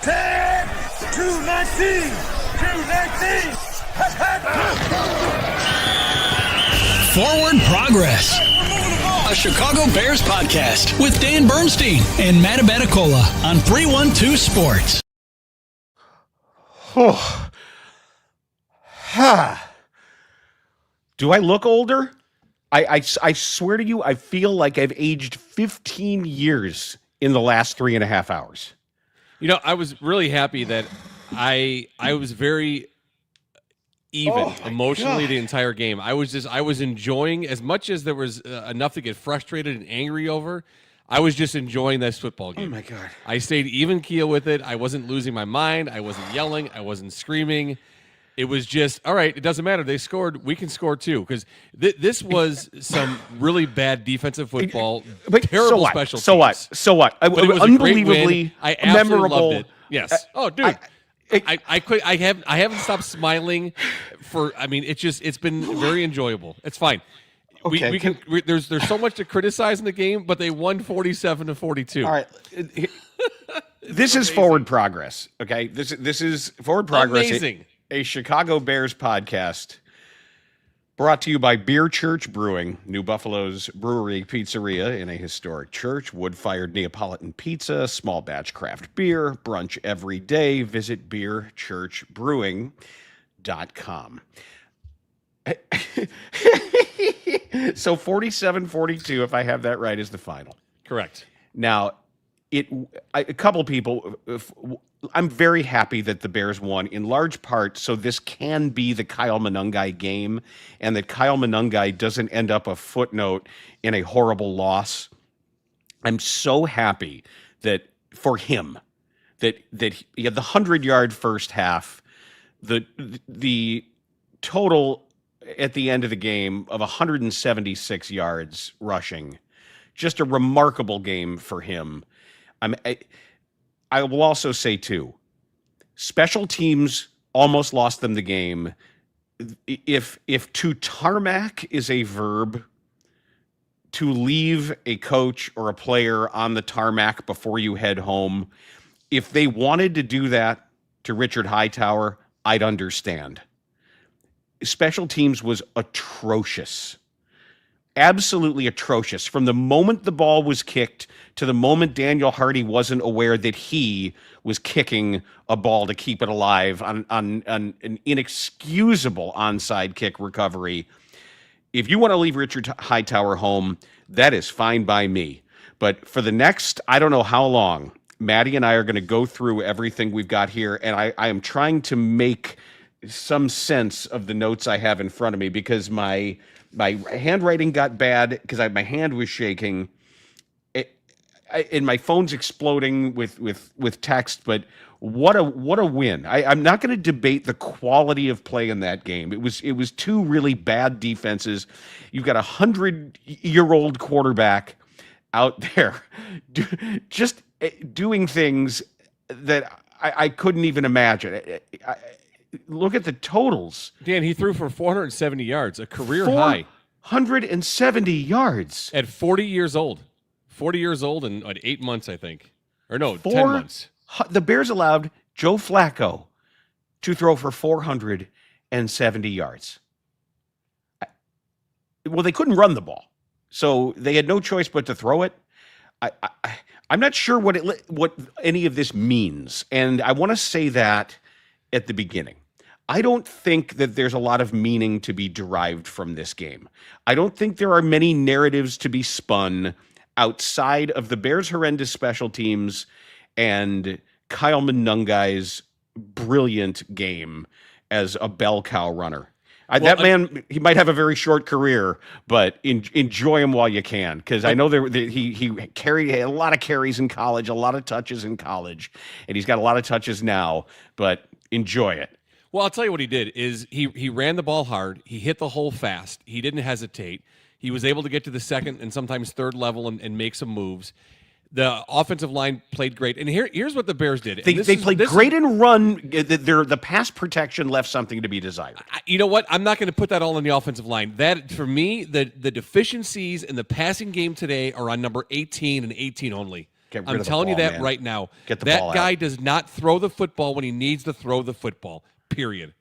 10, 219, 219. Forward Progress, a Chicago Bears podcast with Dan Bernstein and Matt Abeticola on 312 Sports. Do I look older? I swear to you, I feel like I've aged 15 years in the last 3.5 hours. You know, I was really happy that I was very even emotionally the entire game. I was enjoying, as much as there was enough to get frustrated and angry over. I was just enjoying this football game. Oh my God. I stayed even keel with it. I wasn't losing my mind. I wasn't yelling. I wasn't screaming. It was just, all right, it doesn't matter. They scored. We can score too. Because this was some really bad defensive football, terrible special teams. So what? But it was unbelievably I absolutely memorable. Loved it. Yes. Oh, dude. I haven't stopped smiling for. I mean, it's been very enjoyable. It's fine. Okay. There's so much to criticize in the game, but they won 47-42. All right. This is Forward Progress. Okay. This is Forward Progress. Amazing. A Chicago Bears podcast brought to you by Beer Church Brewing, New Buffalo's brewery pizzeria in a historic church, wood-fired Neapolitan pizza, small batch craft beer, brunch every day. Visit beerchurchbrewing.com. So 47-42, if I have that right, is the final. Correct. Now, a couple people, I'm very happy that the Bears won, in large part so this can be the Kyle Manungai game, and that Kyle Manungai doesn't end up a footnote in a horrible loss. I'm so happy that for him, that he had the 100-yard first half, the total at the end of the game of 176 yards rushing. Just a remarkable game for him. I will also say, too, special teams almost lost them the game. If to tarmac is a verb, to leave a coach or a player on the tarmac before you head home, if they wanted to do that to Richard Hightower, I'd understand. Special teams was atrocious. Absolutely atrocious. From the moment the ball was kicked to the moment Daniel Hardy wasn't aware that he was kicking a ball to keep it alive on an inexcusable onside kick recovery. If you want to leave Richard Hightower home, that is fine by me. But for the next, I don't know how long, Maddie and I are going to go through everything we've got here, and I am trying to make some sense of the notes I have in front of me, because my handwriting got bad because my hand was shaking, and my phone's exploding with text. But what a win! I'm not going to debate the quality of play in that game. It was two really bad defenses. You've got a 100-year-old quarterback out there just doing things that I couldn't even imagine. Look at the totals. Dan, he threw for 470 yards, a career high. 170 yards. At 40 years old. 40 years old and 8 months, I think. Or no, 10 months. The Bears allowed Joe Flacco to throw for 470 yards. Well, they couldn't run the ball, so they had no choice but to throw it. I'm not sure what any of this means, and I want to say that at the beginning. I don't think that there's a lot of meaning to be derived from this game. I don't think there are many narratives to be spun outside of the Bears' horrendous special teams and Kyle Manungai's brilliant game as a bell cow runner. That man, he might have a very short career, but enjoy him while you can, because I know he had a lot of carries in college, a lot of touches in college, and he's got a lot of touches now, but enjoy it. Well, I'll tell you what he did is he ran the ball hard. He hit the hole fast. He didn't hesitate. He was able to get to the second and sometimes third level and make some moves. The offensive line played great. And here's what the Bears did. They played great and run. The pass protection left something to be desired. You know what? I'm not going to put that all on the offensive line. That, for me, the deficiencies in the passing game today are on number 18 and 18 only. Get rid I'm of the telling you ball, that man. right now. Get the that ball guy out. does not throw the football when he needs to throw the football, period.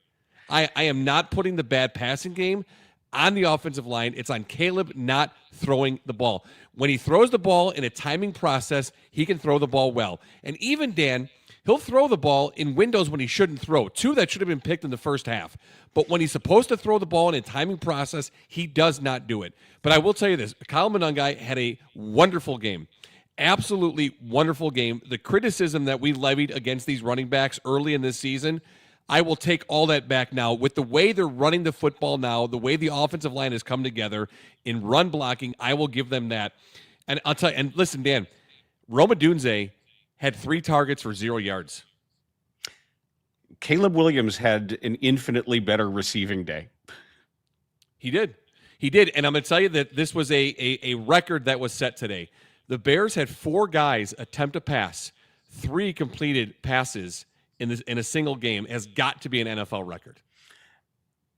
I am not putting the bad passing game on the offensive line. It's on Caleb not throwing the ball. When he throws the ball in a timing process, he can throw the ball well. And even Dan, he'll throw the ball in windows when he shouldn't throw. 2 that should have been picked in the first half. But when he's supposed to throw the ball in a timing process, he does not do it. But I will tell you this, Kyle Manungai had a wonderful game. Absolutely wonderful game. The criticism that we levied against these running backs early in this season, I will take all that back now. With the way they're running the football now, the way the offensive line has come together in run blocking, I will give them that. And I'll tell you, and listen, Dan, Roma Dunze had 3 targets for 0 yards. Caleb Williams had an infinitely better receiving day. He did. And I'm going to tell you that this was a record that was set today. The Bears had 4 guys attempt a pass, 3 completed passes in a single game. Has got to be an NFL record.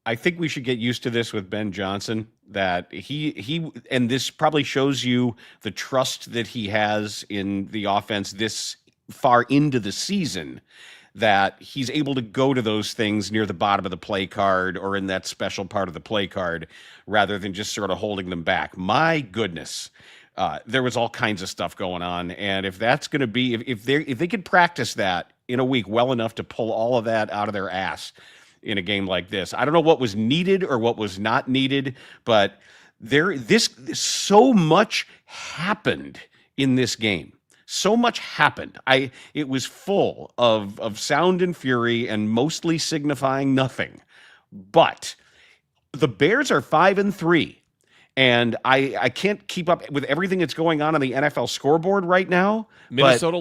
I think we should get used to this with Ben Johnson, that he and this probably shows you the trust that he has in the offense this far into the season, that he's able to go to those things near the bottom of the play card or in that special part of the play card rather than just sort of holding them back. My goodness. There was all kinds of stuff going on, and if that's going to be, if they could practice that in a week well enough to pull all of that out of their ass in a game like this, I don't know what was needed or what was not needed, but so much happened in this game. So much happened. It was full of sound and fury and mostly signifying nothing. But the Bears are 5-3. And I can't keep up with everything that's going on the NFL scoreboard right now. Minnesota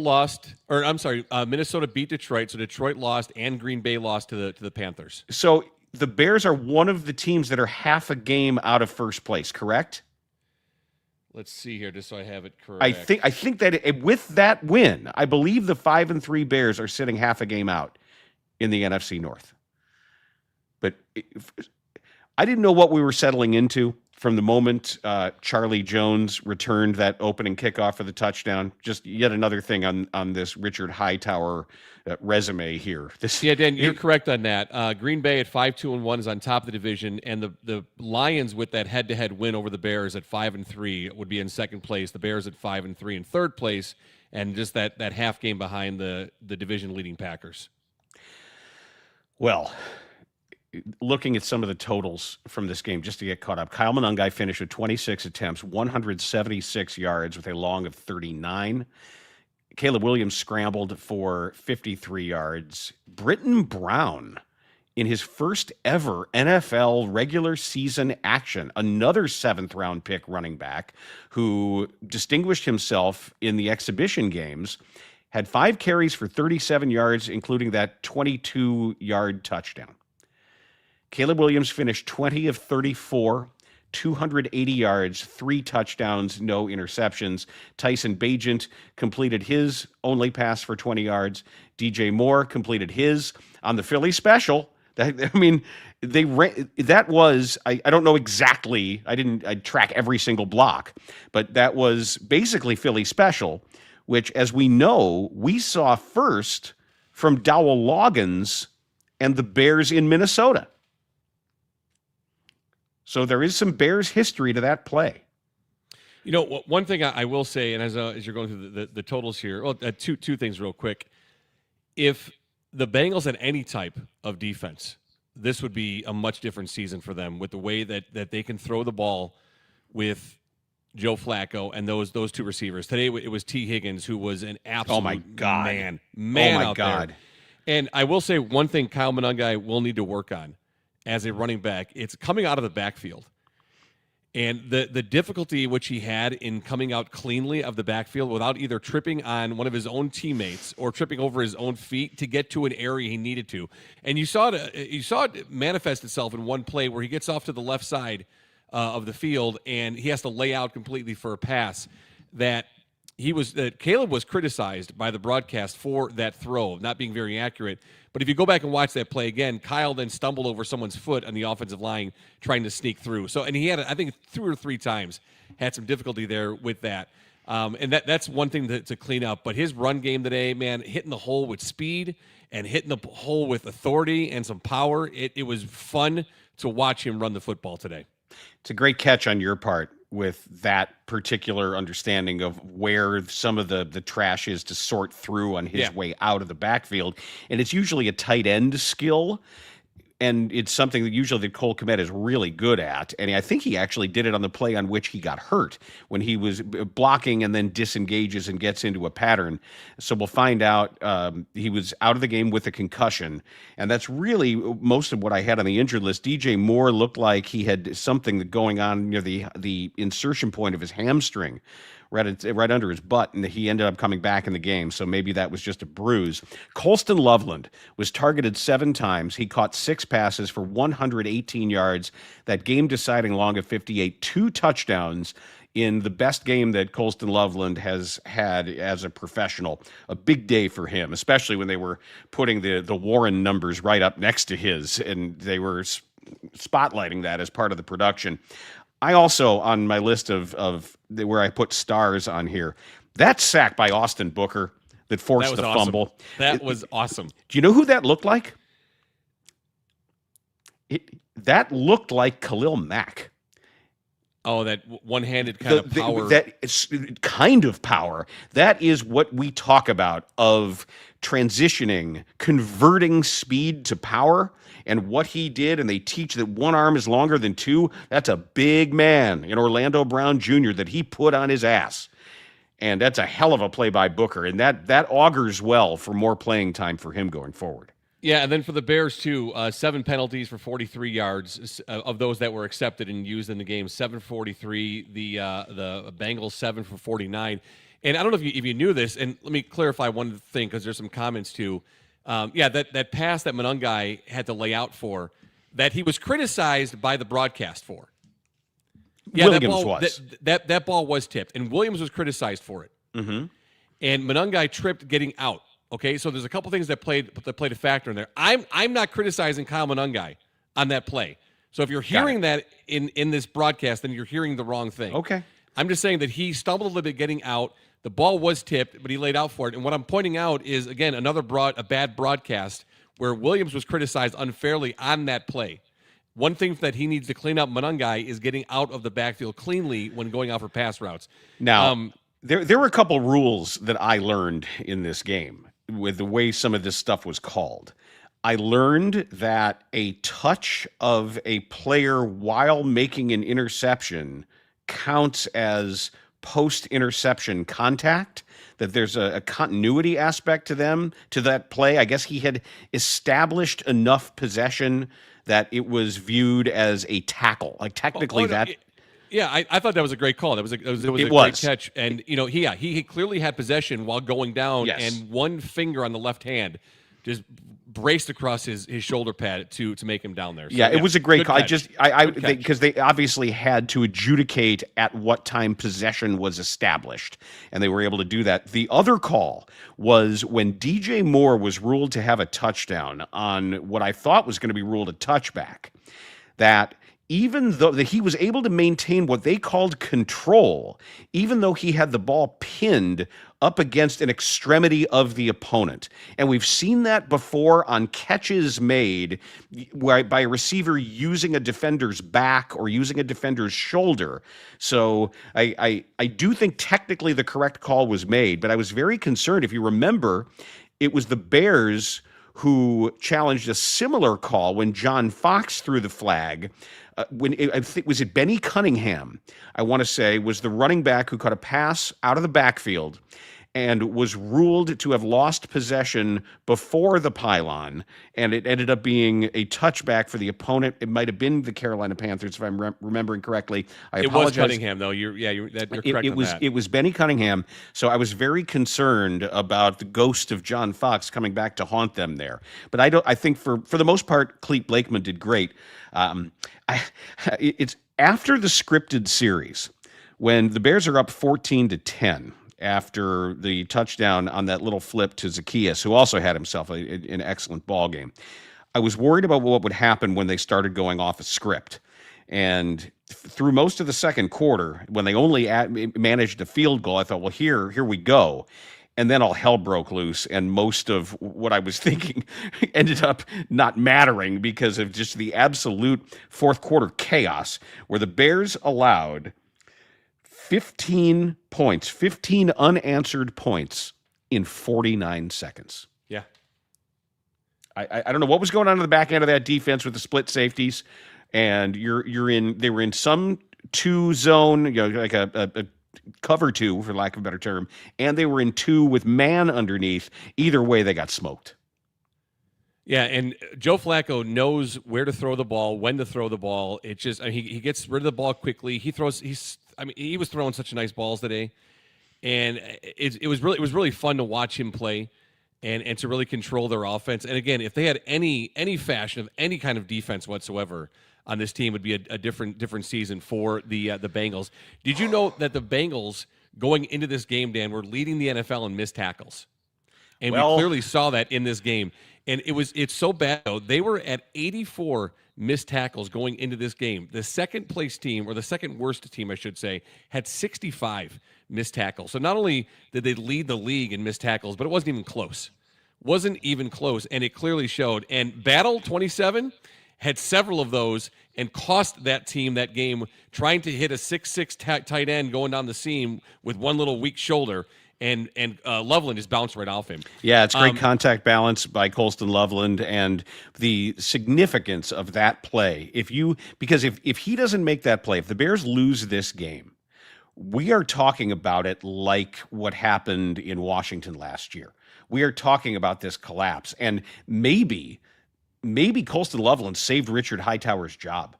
Minnesota beat Detroit, so Detroit lost, and Green Bay lost to the Panthers. So the Bears are one of the teams that are half a game out of first place, correct? Let's see here, just so I have it correct. I think that with that win, I believe the 5-3 Bears are sitting half a game out in the NFC North. But I didn't know what we were settling into from the moment Charlie Jones returned that opening kickoff for the touchdown. Just yet another thing on this Richard Hightower resume here. Dan, you're correct on that. Green Bay at 5-2-1 is on top of the division, and the Lions with that head-to-head win over the Bears at 5-3 would be in second place. The Bears at 5-3 in third place, and just that half game behind the division-leading Packers. Well, looking at some of the totals from this game, just to get caught up, Kyle Manungai finished with 26 attempts, 176 yards with a long of 39. Caleb Williams scrambled for 53 yards. Britton Brown, in his first ever NFL regular season action, another 7th-round pick running back who distinguished himself in the exhibition games, had 5 carries for 37 yards, including that 22-yard touchdown. Caleb Williams finished 20 of 34, 280 yards, 3 touchdowns, no interceptions. Tyson Bagent completed his only pass for 20 yards. DJ Moore completed his on the Philly special. I don't know exactly. I track every single block, but that was basically Philly special, which, as we know, we saw first from Dowell Loggins and the Bears in Minnesota. So there is some Bears history to that play. You know, one thing I will say, and as you're going through the totals here, well, two things real quick. If the Bengals had any type of defense, this would be a much different season for them with the way that they can throw the ball with Joe Flacco and those 2 receivers. Today it was T. Higgins, who was an absolute man out there. And I will say one thing Kyle Manungai will need to work on as a running back, it's coming out of the backfield. And the difficulty which he had in coming out cleanly of the backfield without either tripping on one of his own teammates or tripping over his own feet to get to an area he needed to. And you saw it manifest itself in one play where he gets off to the left side of the field and he has to lay out completely for a pass that Caleb was criticized by the broadcast for that throw, not being very accurate. But if you go back and watch that play again, Kyle then stumbled over someone's foot on the offensive line trying to sneak through. So, and he had, I think, 2 or 3 times had some difficulty there with that. And that's one thing to clean up. But his run game today, man, hitting the hole with speed and hitting the hole with authority and some power. It was fun to watch him run the football today. It's a great catch on your part with that particular understanding of where some of the trash is to sort through on his way out of the backfield. And it's usually a tight end skill. And it's something that usually that Cole Kmet is really good at. And I think he actually did it on the play on which he got hurt when he was blocking and then disengages and gets into a pattern. So we'll find out. He was out of the game with a concussion. And that's really most of what I had on the injured list. DJ Moore looked like he had something going on near the insertion point of his hamstring, right under his butt, and he ended up coming back in the game, so maybe that was just a bruise. Colston Loveland was targeted 7 times. He caught 6 passes for 118 yards. That game-deciding long of 58, 2 touchdowns in the best game that Colston Loveland has had as a professional. A big day for him, especially when they were putting the Warren numbers right up next to his, and they were spotlighting that as part of the production. I also, on my list of where I put stars on here, that sack by Austin Booker that forced the fumble. That was awesome. Do you know who that looked like? That looked like Khalil Mack. Oh, that one-handed kind of power. That kind of power. That is what we talk about of transitioning, converting speed to power, and what he did. And they teach that one arm is longer than 2. That's a big man in Orlando Brown Jr. that he put on his ass. And that's a hell of a play by Booker. And that augurs well for more playing time for him going forward. Yeah, and then for the Bears, too, 7 penalties for 43 yards of those that were accepted and used in the game. 7 for 43, the Bengals 7 for 49. And I don't know if you knew this, and let me clarify one thing because there's some comments, too. That pass that Manungai had to lay out for, that he was criticized by the broadcast for. Yeah, that ball was tipped, and Williams was criticized for it. Mm-hmm. And Manungai tripped getting out. Okay, so there's a couple things that played a factor in there. I'm not criticizing Kyle Manungai on that play. So if you're hearing that in this broadcast, then you're hearing the wrong thing. Okay. I'm just saying that he stumbled a little bit getting out. The ball was tipped, but he laid out for it. And what I'm pointing out is, again, a bad broadcast where Williams was criticized unfairly on that play. One thing that he needs to clean up, Monangai, is getting out of the backfield cleanly when going out for pass routes. Now, there were a couple rules that I learned in this game with the way some of this stuff was called. I learned that a touch of a player while making an interception counts as post-interception contact, that there's a continuity aspect to that play. I guess he had established enough possession that it was viewed as a tackle. Like technically Yeah, I thought that was a great call. It was a great catch. And, he clearly had possession while going down, and one finger on the left hand just braced across his shoulder pad to make him down there. So, it was a great call. Catch. Because they obviously had to adjudicate at what time possession was established, and they were able to do that. The other call was when DJ Moore was ruled to have a touchdown on what I thought was going to be ruled a touchback, that even though that he was able to maintain what they called control, even though he had the ball pinned up against an extremity of the opponent. And we've seen that before on catches made by a receiver using a defender's back or using a defender's shoulder. So I do think technically the correct call was made, but I was very concerned. If you remember, it was the Bears who challenged a similar call when John Fox threw the flag. I think was it Benny Cunningham, I want to say, was the running back who caught a pass out of the backfield and was ruled to have lost possession before the pylon, and it ended up being a touchback for the opponent. It might have been the Carolina Panthers, if I'm remembering correctly. I apologize. It was Cunningham, though. You're correct on that. It was Benny Cunningham, so I was very concerned about the ghost of John Fox coming back to haunt them there. But I think for the most part, Clete Blakeman did great. It's after the scripted series when the Bears are up 14-10 after the touchdown on that little flip to Zacchaeus, who also had himself an excellent ball game. I was worried about what would happen when they started going off a script. And through most of the second quarter, when they only managed a field goal, I thought, well, here we go. And then all hell broke loose, and most of what I was thinking ended up not mattering because of just the absolute fourth quarter chaos, where the Bears allowed 15 points, 15 unanswered points in 49 seconds. Yeah. I don't know what was going on in the back end of that defense with the split safeties, and they were in some two zone, like a cover two, for lack of a better term, and they were in two with man underneath. Either way, they got smoked. Yeah, and Joe Flacco knows where to throw the ball, when to throw the ball. It just he gets rid of the ball quickly. He was throwing such nice balls today, and it was really fun to watch him play and to really control their offense. And again, if they had any fashion of any kind of defense whatsoever on this team, would be a different season for the Bengals. Did you know that the Bengals going into this game, Dan, were leading the NFL in missed tackles? And we clearly saw that in this game. And it's so bad, though. They were at 84 missed tackles going into this game. The second place team, or the second worst team, I should say, had 65 missed tackles. So not only did they lead the league in missed tackles, but it wasn't even close. And it clearly showed. And Battle 27 had several of those and cost that team that game, trying to hit a 6'6" tight end going down the seam with one little weak shoulder. And Loveland just bounced right off him. Yeah, it's great contact balance by Colston Loveland, and the significance of that play. Because if he doesn't make that play, if the Bears lose this game, we are talking about it like what happened in Washington last year. We are talking about this collapse, and maybe Colston Loveland saved Richard Hightower's job.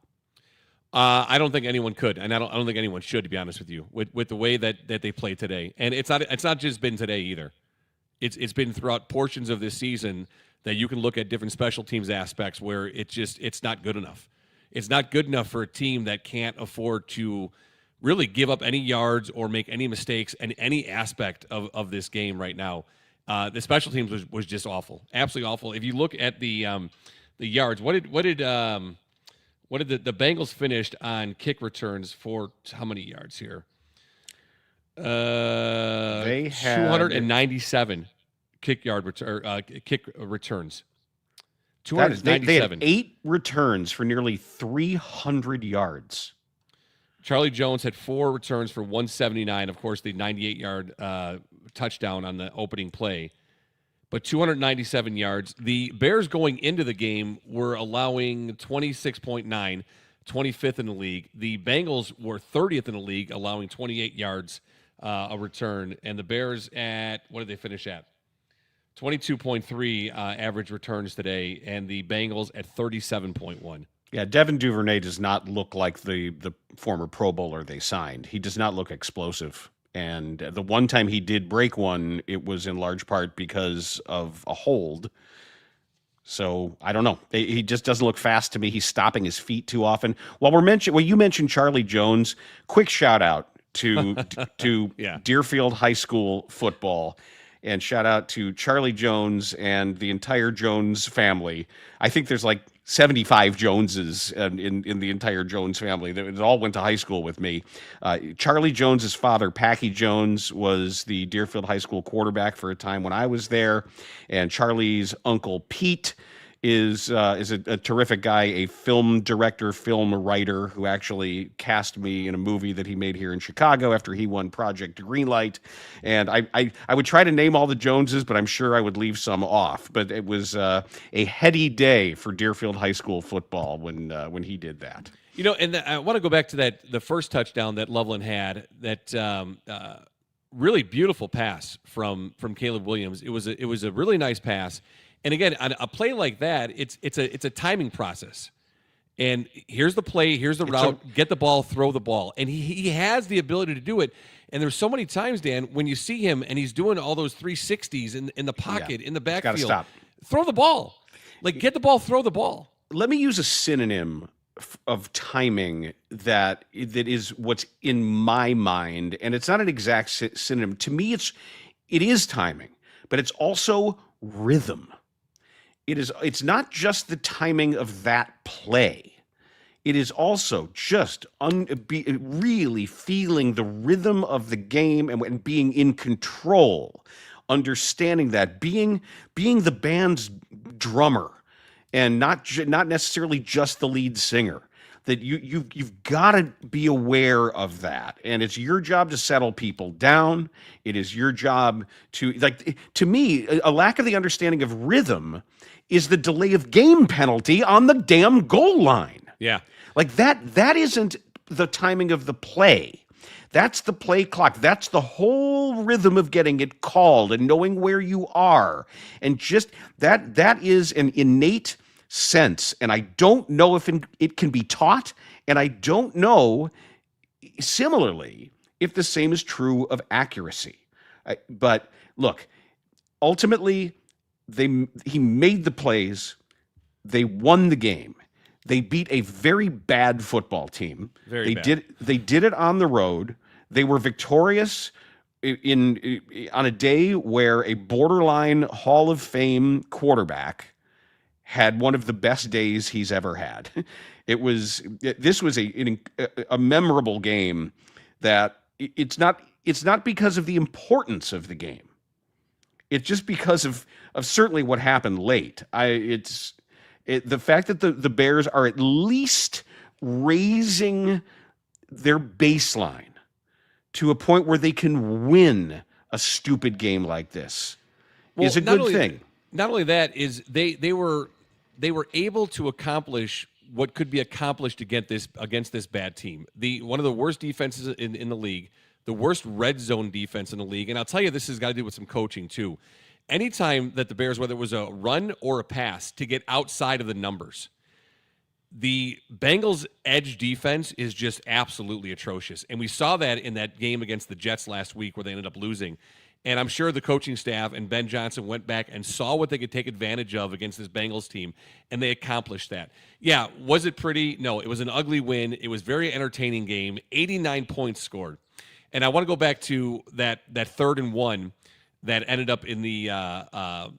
I don't think anyone could, and I don't think anyone should, to be honest with you, with the way that they played today. And it's not just been today either. It's been throughout portions of this season that you can look at different special teams aspects where it's not good enough. It's not good enough for a team that can't afford to really give up any yards or make any mistakes in any aspect of this game right now. The special teams was just awful, absolutely awful. If you look at the yards, what did the Bengals finished on kick returns for how many yards here? They had 297 kick returns. 297. They had 8 returns for nearly 300 yards. Charlie Jones had 4 returns for 179. Of course, the 98-yard touchdown on the opening play. But 297 yards. The Bears going into the game were allowing 26.9, 25th in the league. The Bengals were 30th in the league, allowing 28 yards a return. And the Bears what did they finish at? 22.3 average returns today, and the Bengals at 37.1. Yeah, Devin Duvernay does not look like the former Pro Bowler they signed. He does not look explosive. And the one time he did break one, it was in large part because of a hold. So I don't know. He just doesn't look fast to me. He's stopping his feet too often. You mentioned Charlie Jones. Quick shout out to yeah. Deerfield High School football, and shout out to Charlie Jones and the entire Jones family. I think there's like 75 Joneses in the entire Jones family. It all went to high school with me. Charlie Jones's father, Packy Jones, was the Deerfield High School quarterback for a time when I was there, and Charlie's uncle Pete is a terrific guy, a film director, film writer who actually cast me in a movie that he made here in Chicago after he won Project Greenlight. And I would try to name all the Joneses, but I'm sure I would leave some off. But it was a heady day for Deerfield High School football when he did that. And I want to go back to the first touchdown that Loveland had, that really beautiful pass from Caleb Williams. It was a really nice pass. And again, on a play like that, it's a timing process. And here's the play, here's the route, get the ball, throw the ball. And he has the ability to do it. And there's so many times, Dan, when you see him and he's doing all those 360s in the pocket, in the backfield, stop. Throw the ball. Get the ball, throw the ball. Let me use a synonym of timing that is what's in my mind. And it's not an exact synonym. To me, it is timing, but it's also rhythm. It's not just the timing of that play. it is also just really feeling the rhythm of the game and being in control, understanding that being the band's drummer and not necessarily just the lead singer. That you've got to be aware of that, and it's your job to settle people down. It is your job to me, a lack of the understanding of rhythm is the delay of game penalty on the damn goal line. Yeah. Like that isn't the timing of the play. That's the play clock. That's the whole rhythm of getting it called and knowing where you are. And just that is an innate sense. And I don't know if it can be taught. And I don't know, similarly, if the same is true of accuracy. But look, ultimately, he made the plays. They won the game. They beat a very bad football team. They did it on the road. They were victorious on a day where a borderline Hall of Fame quarterback had one of the best days he's ever had. This was a memorable game that it's not because of the importance of the game. It's just because of certainly what happened late. The fact that the Bears are at least raising their baseline to a point where they can win a stupid game like this is a good thing. Not only that, is they were able to accomplish what could be accomplished against this bad team. One of the worst defenses in the league, the worst red zone defense in the league, and I'll tell you, this has got to do with some coaching too. Anytime that the Bears, whether it was a run or a pass, to get outside of the numbers, the Bengals' edge defense is just absolutely atrocious. And we saw that in that game against the Jets last week where they ended up losing. And I'm sure the coaching staff and Ben Johnson went back and saw what they could take advantage of against this Bengals team, and they accomplished that. Yeah, was it pretty? No, it was an ugly win. It was a very entertaining game, 89 points scored. And I want to go back to that 3rd and 1 that ended up in the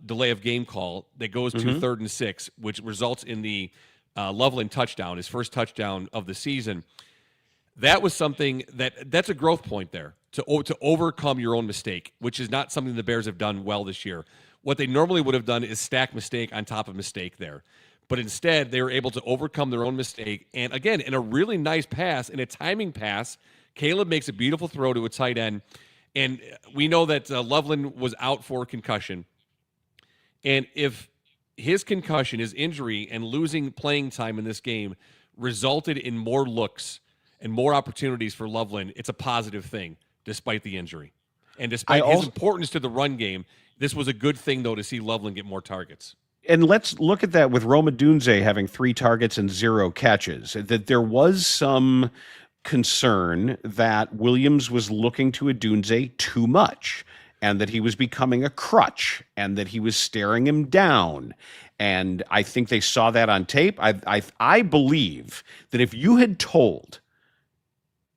delay of game call that goes to 3rd and 6, which results in the Loveland touchdown, his first touchdown of the season. That was something that's a growth point there to overcome your own mistake, which is not something the Bears have done well this year. What they normally would have done is stack mistake on top of mistake there. But instead, they were able to overcome their own mistake. And again, in a really nice pass, in a timing pass, Caleb makes a beautiful throw to a tight end. And we know that Loveland was out for concussion. And if his concussion, his injury, and losing playing time in this game resulted in more looks and more opportunities for Loveland, it's a positive thing, despite the injury. And despite his importance to the run game, this was a good thing, though, to see Loveland get more targets. And let's look at that with Roma Dunze having 3 targets and 0 catches, that there was some concern that Williams was looking to Odunze too much and that he was becoming a crutch and that he was staring him down. And I think they saw that on tape. I believe that if you had told,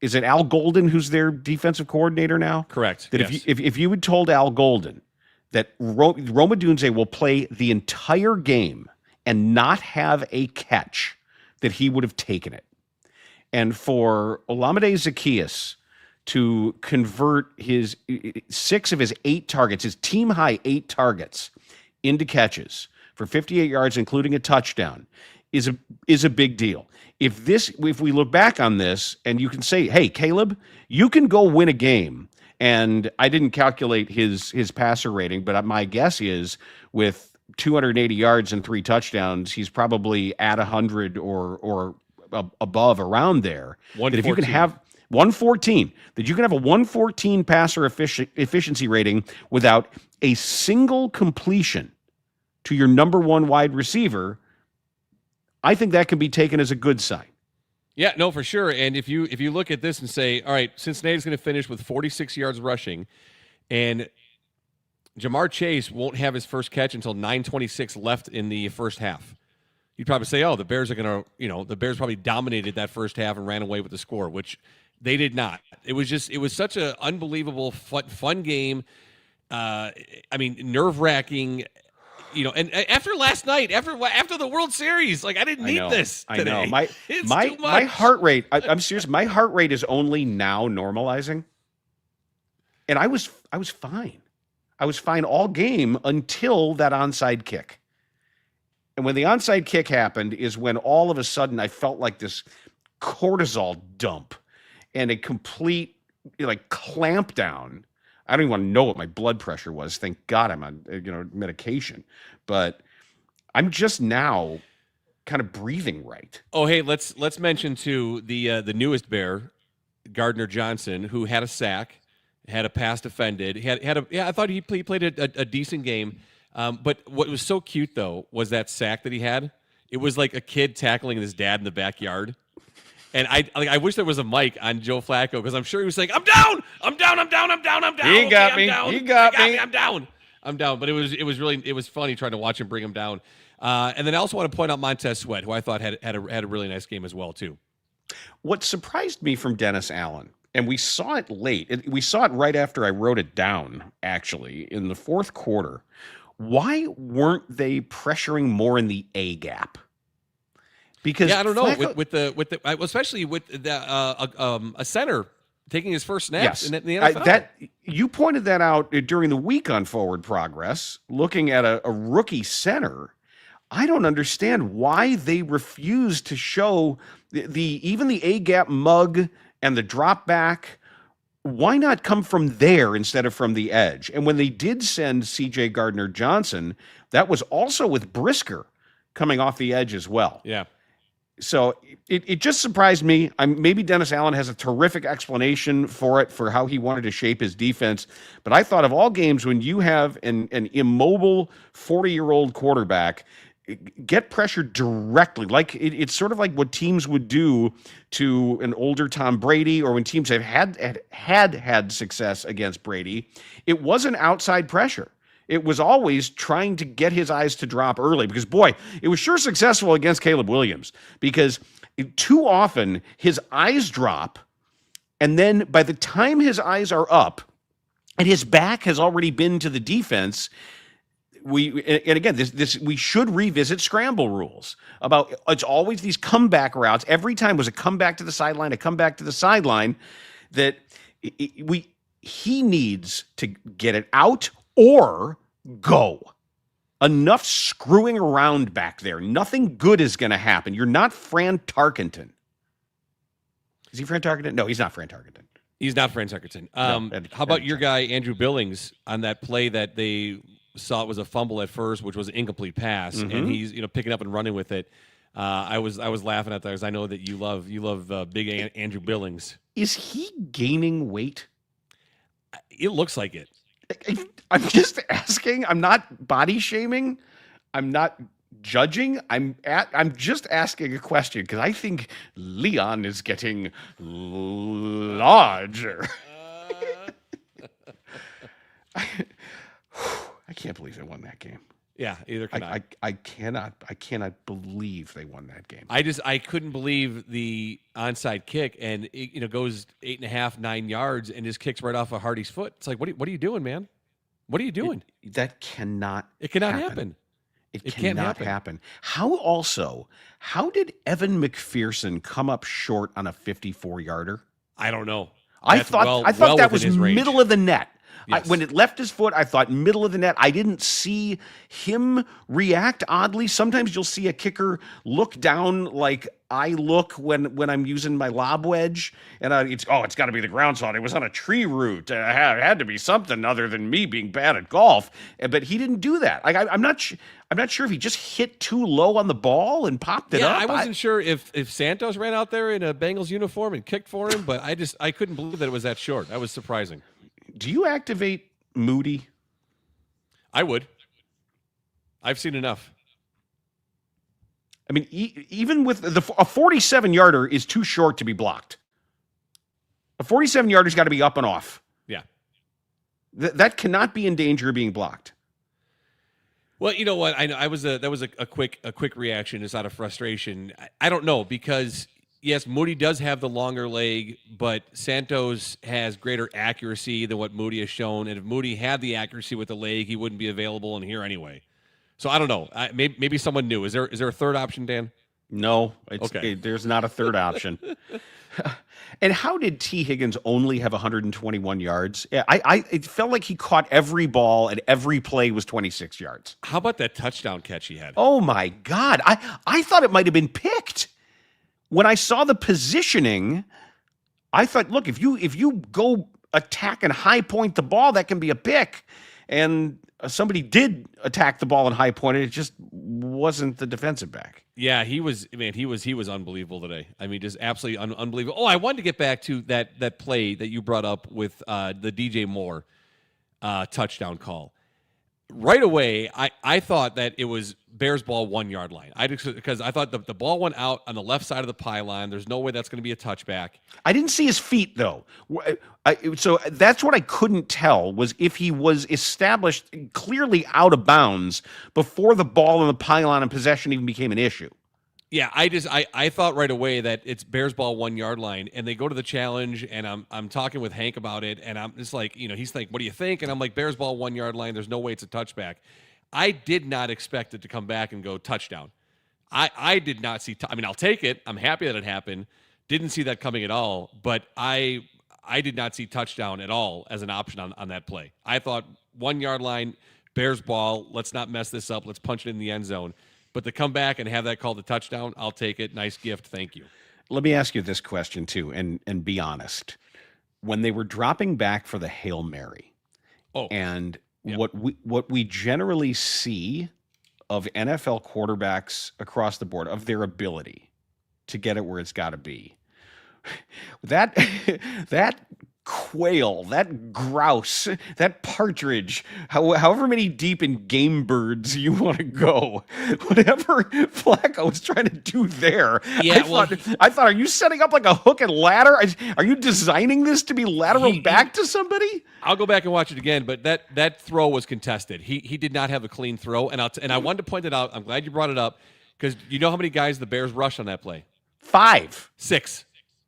is it Al Golden who's their defensive coordinator now? Correct. That yes. if you had told Al Golden that Roma Dunze will play the entire game and not have a catch, that he would have taken it. And for Olamide Zaccheaus to convert his 6 of his 8 targets, his team-high 8 targets, into catches for 58 yards, including a touchdown, is a big deal. If we look back on this and you can say, hey, Caleb, you can go win a game. And I didn't calculate his passer rating, but my guess is with 280 yards and 3 touchdowns, he's probably at 100 or above, around there. That if you can have 114, that you can have a 114 passer efficiency rating without a single completion to your number 1 wide receiver, I think that can be taken as a good sign. Yeah, no, for sure. And if you look at this and say, all right, Cincinnati's going to finish with 46 yards rushing, and Jamar Chase won't have his first catch until 9:26 left in the first half. You'd probably say, oh, the Bears are going to, the Bears probably dominated that first half and ran away with the score, which they did not. It was such an unbelievable, fun game. Nerve-wracking. and after last night, after the World Series, like I didn't need this today. I know. My heart rate. I'm serious. My heart rate is only now normalizing, and I was fine. I was fine all game until that onside kick. And when the onside kick happened is when all of a sudden I felt like this cortisol dump and a complete clamp down. I don't even want to know what my blood pressure was. Thank God I'm on medication. But I'm just now kind of breathing right. Oh, hey, let's mention too the newest Bear, Gardner Johnson, who had a sack, had a pass defended. I thought he played a decent game. But what was so cute, though, was that sack that he had. It was like a kid tackling his dad in the backyard. And I wish there was a mic on Joe Flacco because I'm sure he was saying, I'm down. He got me. I'm down. But it was funny trying to watch him bring him down. And then I also want to point out Montez Sweat, who I thought had a really nice game as well, too. What surprised me from Dennis Allen, and we saw it late. We saw it right after I wrote it down, actually, in the fourth quarter. Why weren't they pressuring more in the A gap? Because I don't know with the especially with a center taking his first snaps in the NFL. You pointed that out during the week on Forward Progress, looking at a rookie center. I don't understand why they refuse to show even the A gap mug and the drop back. Why not come from there instead of from the edge? And when they did send CJ Gardner Johnson, that was also with Brisker coming off the edge as well. Yeah. So it just surprised me. Maybe Dennis Allen has a terrific explanation for how he wanted to shape his defense. But I thought of all games when you have an immobile 40-year-old quarterback, get pressure directly. Like it's sort of like what teams would do to an older Tom Brady, or when teams have had success against Brady. It wasn't outside pressure. It was always trying to get his eyes to drop early because, boy, it was sure successful against Caleb Williams because too often his eyes drop, and then by the time his eyes are up and his back has already been to the defense, we should revisit scramble rules about it's always these comeback routes. Every time was a comeback to the sideline, that he needs to get it out or go. Enough screwing around back there. Nothing good is going to happen. You're not Fran Tarkenton. Is he Fran Tarkenton? No, he's not Fran Tarkenton. He's not Fran Tarkenton. How about your guy, Andrew Billings, on that play that they saw it was a fumble at first, which was an incomplete pass, and he's picking up and running with it. I was laughing at that because I know that you love big Andrew Billings. Is he gaining weight? It looks like it. I'm just asking. I'm not body shaming. I'm not judging. I'm just asking a question because I think Leon is getting larger. I can't believe they won that game. Yeah, either can I. I cannot believe they won that game. I couldn't believe the onside kick, and it goes 8.5, 9 yards, and just kicks right off of Hardy's foot. It's like, what are you doing, man? What are you doing? That cannot. It cannot happen. It cannot happen. How did Evan McPherson come up short on a 54-yarder? I don't know. I thought that was middle of the net. Yes. When it left his foot, I thought middle of the net. I didn't see him react oddly. Sometimes you'll see a kicker look down like I look when I'm using my lob wedge, and it's got to be the ground salt. It was on a tree root. It had to be something other than me being bad at golf. But he didn't do that. Like I'm not sure if he just hit too low on the ball and popped it up. I wasn't sure if Santos ran out there in a Bengals uniform and kicked for him, but I couldn't believe that it was that short. That was surprising. Do you activate Moody? I would. I've seen enough. I mean, even with a 47-yarder is too short to be blocked. A 47-yarder's got to be up and off. Yeah. That cannot be in danger of being blocked. Well, you know what? That was a quick reaction just out of frustration. I don't know because yes, Moody does have the longer leg, but Santos has greater accuracy than what Moody has shown. And if Moody had the accuracy with the leg, he wouldn't be available in here anyway. So I don't know. Maybe someone new. Is there a third option, Dan? No, Okay. There's not a third option. And how did T. Higgins only have 121 yards? It felt like he caught every ball and every play was 26 yards. How about that touchdown catch he had? Oh my God. I thought it might have been picked. When I saw the positioning, I thought, look, if you go attack and high point the ball, that can be a pick. And somebody did attack the ball and high point it. It just wasn't the defensive back. Yeah, he was unbelievable today. I mean, just absolutely unbelievable. Oh, I wanted to get back to that play that you brought up with the DJ Moore touchdown call. Right away, I thought that it was Bears ball 1 yard line. Because I thought the ball went out on the left side of the pylon. There's no way that's going to be a touchback. I didn't see his feet though. So that's what I couldn't tell was if he was established clearly out of bounds before the ball in the pylon and possession even became an issue. Yeah, I thought right away that it's Bears ball 1 yard line, and they go to the challenge, and I'm talking with Hank about it, and I'm just like, he's like, what do you think? And I'm like, Bears ball 1 yard line. There's no way it's a touchback. I did not expect it to come back and go touchdown. I did not see. I'll take it. I'm happy that it happened. Didn't see that coming at all, but I did not see touchdown at all as an option on that play. I thought 1 yard line, Bears ball. Let's not mess this up. Let's punch it in the end zone. But to come back and have that called a touchdown, I'll take it. Nice gift. Thank you. Let me ask you this question too, and be honest. When they were dropping back for the Hail Mary, what we generally see of NFL quarterbacks across the board, of their ability to get it where it's got to be, that quail, that grouse, that partridge, however many deep in game birds you want to go, whatever Flacco was trying to do there, yeah, I thought, are you setting up like a hook and ladder? Are you designing this to be lateral back to somebody? I'll go back and watch it again, but that throw was contested. He did not have a clean throw, and I wanted to point it out. I'm glad you brought it up because you know how many guys the Bears rushed on that play? 5. 6.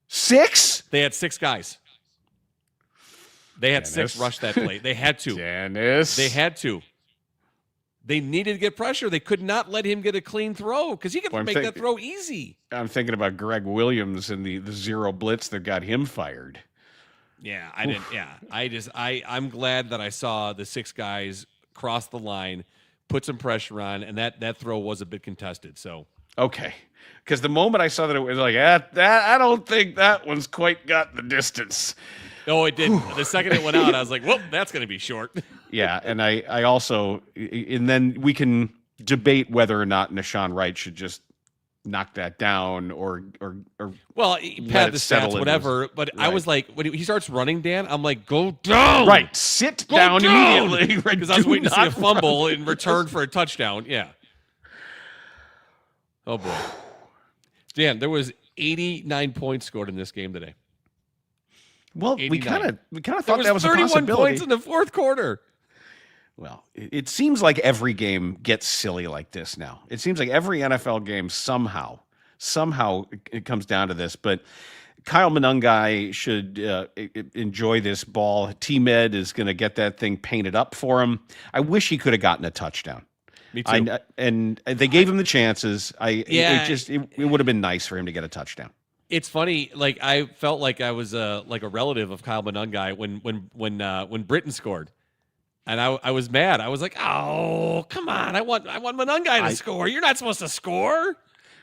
6? They had 6 guys. They had Dennis. 6 rush that play. They had to. Dennis. They had to. They needed to get pressure. They could not let him get a clean throw because he could make that throw easy. I'm thinking about Greg Williams and the zero blitz that got him fired. Yeah, I didn't. Yeah, I'm glad that I saw the 6 guys cross the line, put some pressure on, and that throw was a bit contested. So okay, because the moment I saw that, it was like, I don't think that one's quite got the distance. No, it didn't. The second it went out, I was like, well, that's going to be short. Yeah, and I also, and then we can debate whether or not Nashawn Wright should just knock that down or well, he pad the stats, whatever. But right. I was like, when he starts running, Dan, I'm like, go down. Right, sit down immediately. Because I was waiting to see a fumble in return for a touchdown. Yeah. Oh, boy. Dan, there was 89 points scored in this game today. Well, 89. we kind of thought that was a 31 possibility. Points in the fourth quarter. Well, it seems like every game gets silly like this now. It seems like every NFL game somehow it comes down to this. But Kyle Manungai should enjoy this ball. T-Med is going to get that thing painted up for him. I wish he could have gotten a touchdown. Me too. And they gave him the chances. It would have been nice for him to get a touchdown. It's funny, like I felt like I was like a relative of Kyle Manungai when Britton scored, and I was mad. I was like, "Oh, come on! I want Manungai to score. You're not supposed to score."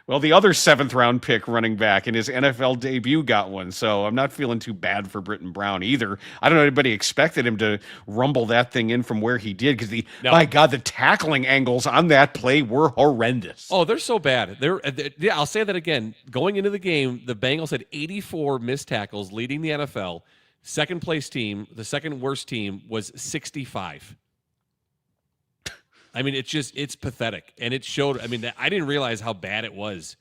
Well, the other 7th-round pick running back in his NFL debut got one, so I'm not feeling too bad for Britton Brown either. I don't know anybody expected him to rumble that thing in from where he did because my God, the tackling angles on that play were horrendous. Oh, they're so bad. Yeah, I'll say that again. Going into the game, the Bengals had 84 missed tackles, leading the NFL. Second place team, the second worst team, was 65. I mean, it's pathetic. And it showed, I mean, I didn't realize how bad it was.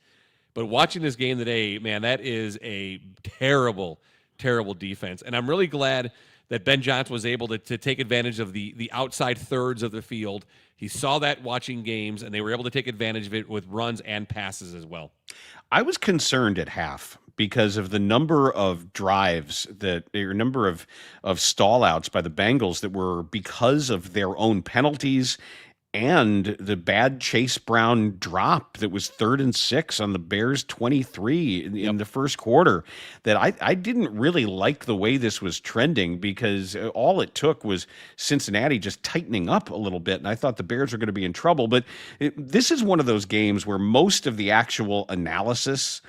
But watching this game today, man, that is a terrible, terrible defense. And I'm really glad that Ben Johnson was able to take advantage of the outside thirds of the field. He saw that watching games, and they were able to take advantage of it with runs and passes as well. I was concerned at half because of the number of drives number of stall outs by the Bengals that were because of their own penalties and the bad Chase Brown drop that was 3rd and 6 on the Bears 23 in the first quarter, that I didn't really like the way this was trending, because all it took was Cincinnati just tightening up a little bit, and I thought the Bears were going to be in trouble. But this is one of those games where most of the actual analysis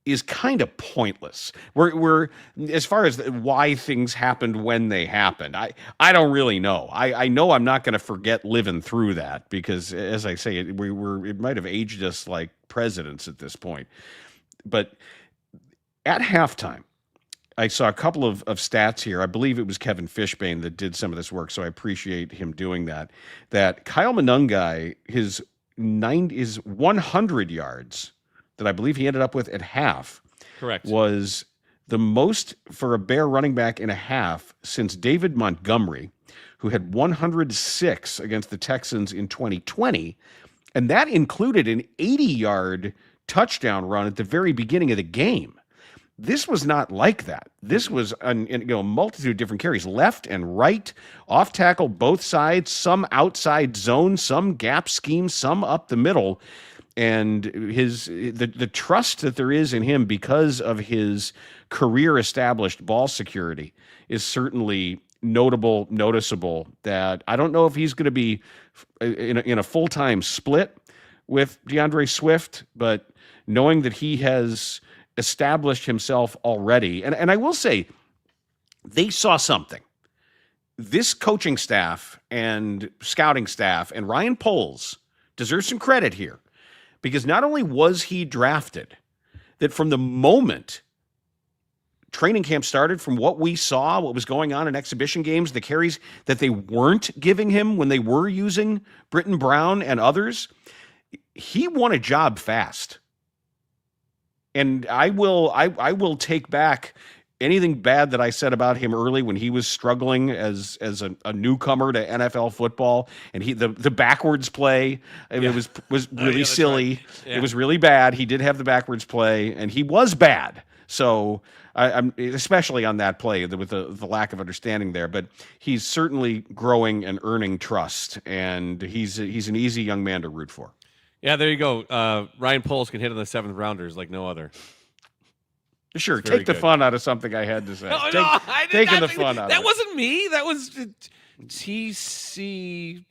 is kind of pointless. We're as far as why things happened when they happened, I don't really know. I know I'm not going to forget living through that, because, as I say, it might have aged us like presidents at this point. But at halftime, I saw a couple of stats here. I believe it was Kevin Fishbane that did some of this work, so I appreciate him doing that. That Kyle Manungai, his 100 yards that I believe he ended up with at half, correct, was the most for a Bear running back in a half since David Montgomery, who had 106 against the Texans in 2020, and that included an 80-yard touchdown run at the very beginning of the game. This was not like that. This was a multitude of different carries, left and right, off tackle, both sides, some outside zone, some gap scheme, some up the middle. And the trust that there is in him because of his career established ball security is certainly noticeable. That I don't know if he's going to be in a full-time split with DeAndre Swift, but knowing that he has established himself already, and I will say, they saw something. This coaching staff and scouting staff and Ryan Poles deserves some credit here. Because not only was he drafted, that from the moment training camp started, from what we saw, what was going on in exhibition games, the carries that they weren't giving him when they were using Britton Brown and others, he won a job fast. And I will take back anything bad that I said about him early when he was struggling as a newcomer to NFL football, and the backwards play, it was really silly. Right. Yeah. It was really bad. He did have the backwards play, and he was bad. So I'm especially on that play with the lack of understanding there. But he's certainly growing and earning trust, and he's an easy young man to root for. Yeah, there you go. Ryan Poles can hit on the 7th rounders like no other. Sure, take the fun out of something I had to say. Taking the fun out of it. That wasn't me. That was TC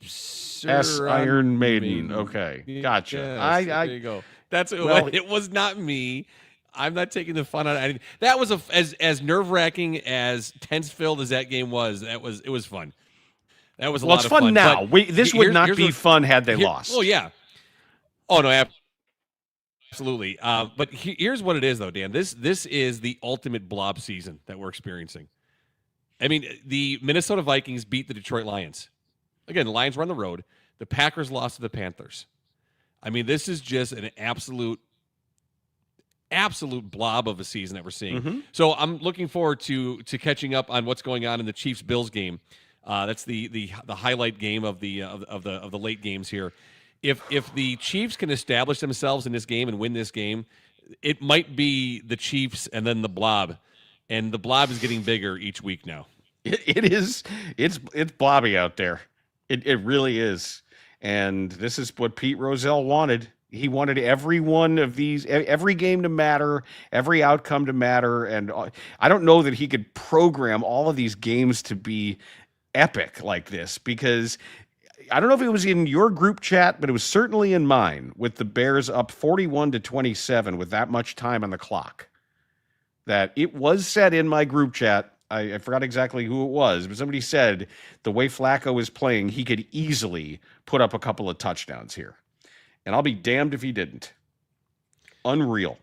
Iron Maiden. Okay, gotcha. Yes, there you go. It was not me. I'm not taking the fun out of anything. That was as nerve-wracking, as tense-filled as that game was. It was fun. That was a lot of fun. Well, it's fun now. This would not be fun had they lost. Oh, yeah. Oh, no, absolutely. But here's what it is, though, Dan. This is the ultimate blob season that we're experiencing. I mean, the Minnesota Vikings beat the Detroit Lions. Again, the Lions were on the road. The Packers lost to the Panthers. I mean, this is just an absolute blob of a season that we're seeing. Mm-hmm. So I'm looking forward to catching up on what's going on in the Chiefs-Bills game. That's the highlight game of the late games here. If the Chiefs can establish themselves in this game and win this game, it might be the Chiefs and then the blob, and the blob is getting bigger each week now. It is. It's blobby out there. It really is. And this is what Pete Rozelle wanted. He wanted every one of these, every game to matter, every outcome to matter. And I don't know that he could program all of these games to be epic like this, because I don't know if it was in your group chat, but it was certainly in mine, with the Bears up 41-27 with that much time on the clock. That it was said in my group chat, I forgot exactly who it was, but somebody said the way Flacco is playing, he could easily put up a couple of touchdowns here. And I'll be damned if he didn't. Unreal.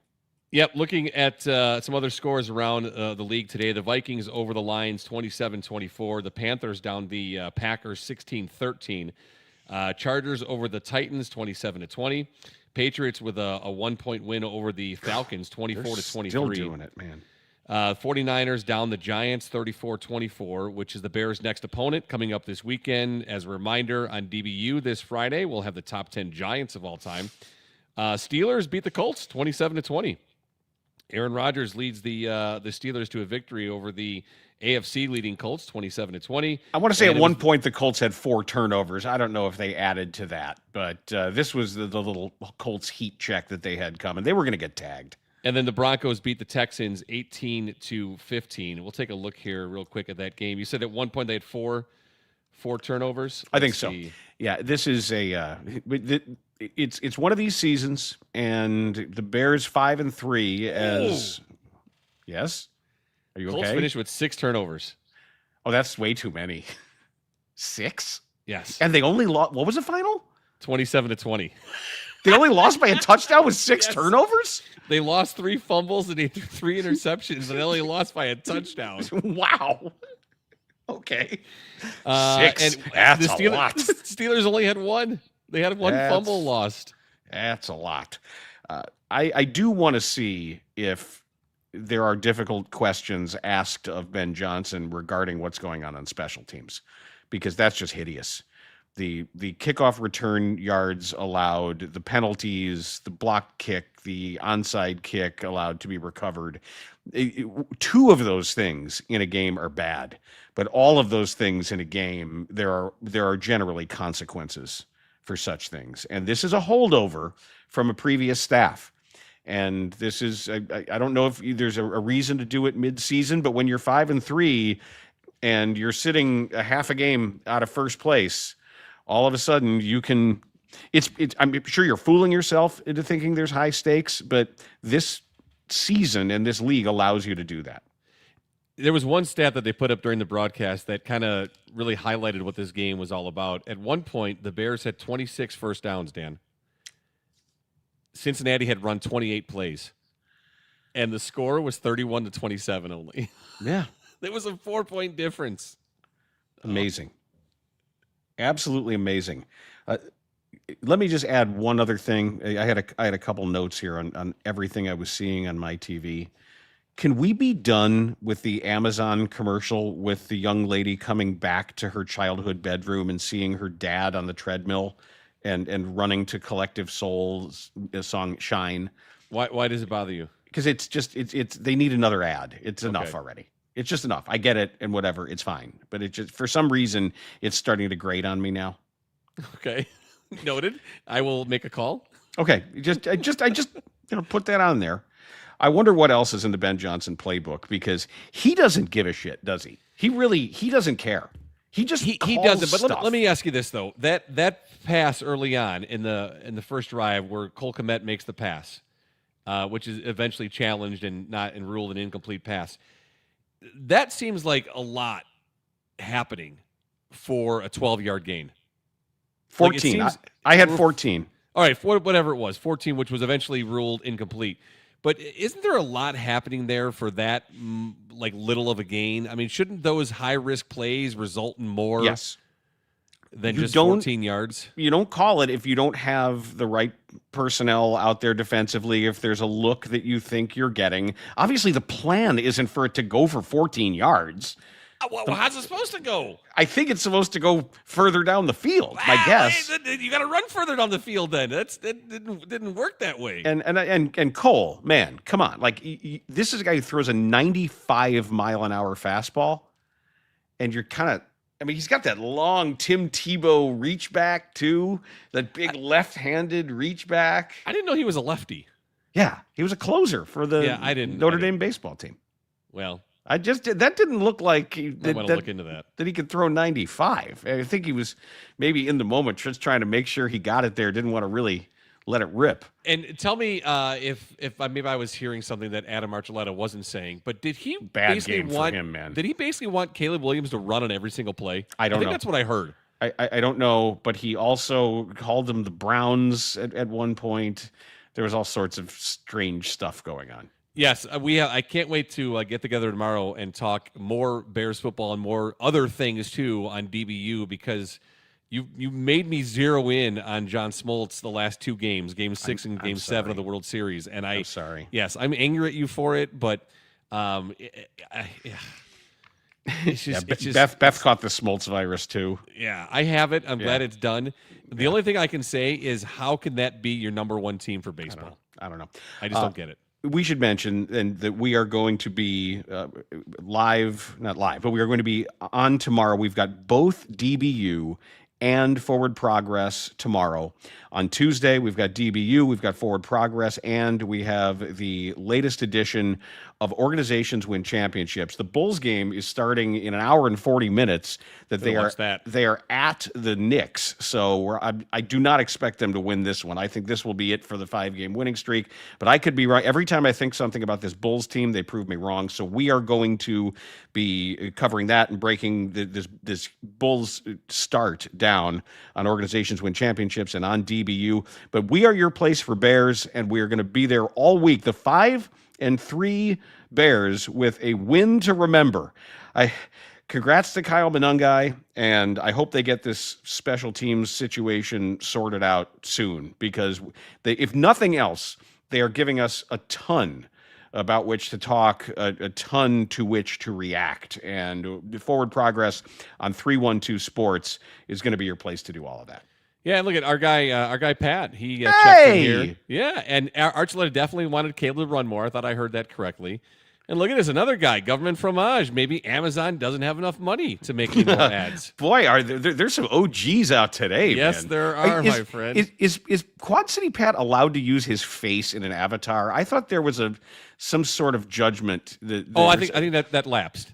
Yep, looking at some other scores around the league today, the Vikings over the Lions 27-24, the Panthers down the Packers 16-13, Chargers over the Titans 27-20, Patriots with a 1-point win over the Falcons 24-23. Still doing it, man. 49ers down the Giants 34-24, which is the Bears' next opponent coming up this weekend. As a reminder, on DBU this Friday, we'll have the top 10 Giants of all time. Steelers beat the Colts 27-20. Aaron Rodgers leads the Steelers to a victory over the AFC leading Colts, 27-20. I want to say at one point the Colts had 4 turnovers. I don't know if they added to that, but this was the little Colts heat check that they had coming. They were going to get tagged. And then the Broncos beat the Texans 18-15. We'll take a look here real quick at that game. You said at one point they had four turnovers. I think so. Yeah, this is it's one of these seasons, and the Bears 5-3 as yes. Are you Colts okay? finished with 6 turnovers. Oh, that's way too many. 6? Yes. And they only lost. What was the final? 27-20. They only lost by a touchdown with 6 turnovers? They lost 3 fumbles and they threw 3 interceptions, and they only lost by a touchdown. Wow. Okay. 6. And That's the a lot. The Steelers only had 1. They had one fumble lost. That's a lot. I do want to see if there are difficult questions asked of Ben Johnson regarding what's going on special teams, because that's just hideous. The kickoff return yards allowed, the penalties, the block kick, the onside kick allowed to be recovered. 2 of those things in a game are bad, but all of those things in a game, there are generally consequences for such things. And this is a holdover from a previous staff. And this is, I don't know if there's a reason to do it mid-season, but when you're 5-3 and you're sitting a half a game out of first place, all of a sudden you can, I'm sure you're fooling yourself into thinking there's high stakes, but this season and this league allows you to do that. There was one stat that they put up during the broadcast that kind of really highlighted what this game was all about. At one point, the Bears had 26 first downs, Dan. Cincinnati had run 28 plays, and the score was 31-27 only. Yeah. There was a 4-point difference. Amazing. Absolutely amazing. Let me just add one other thing. I had a couple notes here on everything I was seeing on my TV. Can we be done with the Amazon commercial with the young lady coming back to her childhood bedroom and seeing her dad on the treadmill and running to Collective Soul's song Shine? Why does it bother you? Because it's they need another ad. It's enough already. It's just enough. I get it and whatever. It's fine. But it just, for some reason, it's starting to grate on me now. Okay. Noted. I will make a call. Okay. I just put that on there. I wonder what else is in the Ben Johnson playbook, because he doesn't give a shit, does he? He doesn't care. He just he calls doesn't. But stuff. let me ask you this though: that pass early on in the first drive where Cole Kmet makes the pass, which is eventually challenged and ruled an incomplete pass. That seems like a lot happening for a 12-yard gain. 14. Like I had 14. All right, whatever it was, 14, which was eventually ruled incomplete. But isn't there a lot happening there for that little of a gain? I mean, shouldn't those high-risk plays result in more than just 14 yards? You don't call it if you don't have the right personnel out there defensively, if there's a look that you think you're getting. Obviously, the plan isn't for it to go for 14 yards. Well, how's it supposed to go? I think it's supposed to go further down the field, my guess. You got to run further down the field then. It didn't work that way. And Cole, man, come on. This is a guy who throws a 95-mile-an-hour fastball, and you're kind of, he's got that long Tim Tebow reach back too, that big left-handed reach back. I didn't know he was a lefty. Yeah, he was a closer for the Notre Dame baseball team. Well, that didn't look like I want to look into that And tell me if maybe I was hearing something that Adam Archuleta wasn't saying, but did he bad game for him, man? Did he basically want Caleb Williams to run on every single play? I think that's what I heard. I don't know, but he also called them the Browns at one point. There was all sorts of strange stuff going on. Yes, I can't wait to get together tomorrow and talk more Bears football and more other things too on DBU, because you made me zero in on John Smoltz the last 2 games, Game 6 and Game 7 of the World Series, and I'm sorry. Yes, I'm angry at you for it, but it's just, Beth caught the Smoltz virus too. Yeah, I have it. I'm glad it's done. The only thing I can say is, how can that be your number 1 team for baseball? I don't know. I just don't get it. we should mention and that we are going to be not live, but we are going to be on tomorrow. We've got both DBU and Forward Progress tomorrow. On Tuesday, we've got DBU, we've got Forward Progress, and we have the latest edition of Organizations Win Championships. The Bulls game is starting in an hour and 40 minutes. They are at the Knicks, so I do not expect them to win this one. I think this will be it for the 5-game winning streak, but I could be right. Every time I think something about this Bulls team, they prove me wrong. So we are going to be covering that and breaking this Bulls start down on Organizations Win Championships and on DBU. But we are your place for Bears, and we are going to be there all week. The 5-3 Bears with a win to remember. Congrats to Kyle Manungai, and I hope they get this special teams situation sorted out soon, because if nothing else, they are giving us a ton about which to talk, a ton to which to react. And the Forward Progress on 312 Sports is going to be your place to do all of that. Yeah, and look at our guy Pat. He checked in here. Yeah, and Archuleta definitely wanted Caleb to run more. I thought I heard that correctly. And look at this, another guy, Government Fromage. Maybe Amazon doesn't have enough money to make any more ads. Boy, there's some OGs out today. Yes, man. there are, my friend. Is Quad City Pat allowed to use his face in an avatar? I thought there was some sort of judgment. I think that lapsed.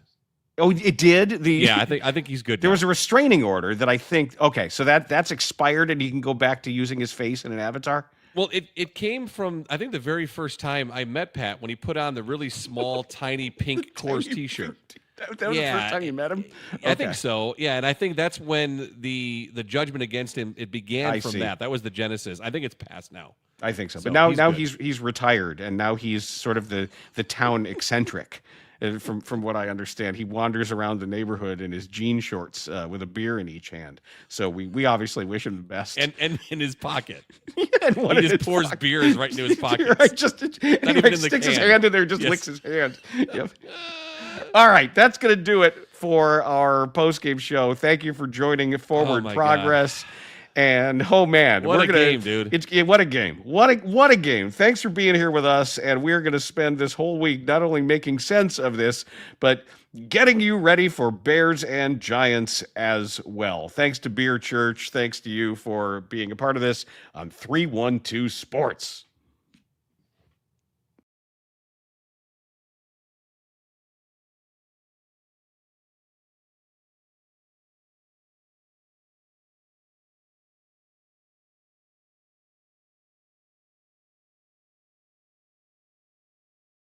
Oh, it did? I think he's good. There was a restraining order that I think. Okay, so that's expired, and he can go back to using his face in an avatar. Well, it came from, I think, the very first time I met Pat when he put on the really small, tiny pink Coors T-shirt. That was the first time you met him? I think so. Yeah, and I think that's when the judgment against him, it began from that. That was the genesis. I think it's passed now. I think so. But now he's retired, and now he's sort of the town eccentric. From what I understand, he wanders around the neighborhood in his jean shorts with a beer in each hand. So we obviously wish him the best. And in his pocket. He just pours beers right into his pocket. Right, sticks his hand in there, just licks his hand. Yep. All right, that's going to do it for our postgame show. Thank you for joining Forward Progress. God. And oh man, what a game, dude! What a game! What a game! Thanks for being here with us, and we're going to spend this whole week not only making sense of this, but getting you ready for Bears and Giants as well. Thanks to Beer Church. Thanks to you for being a part of this on 312 Sports.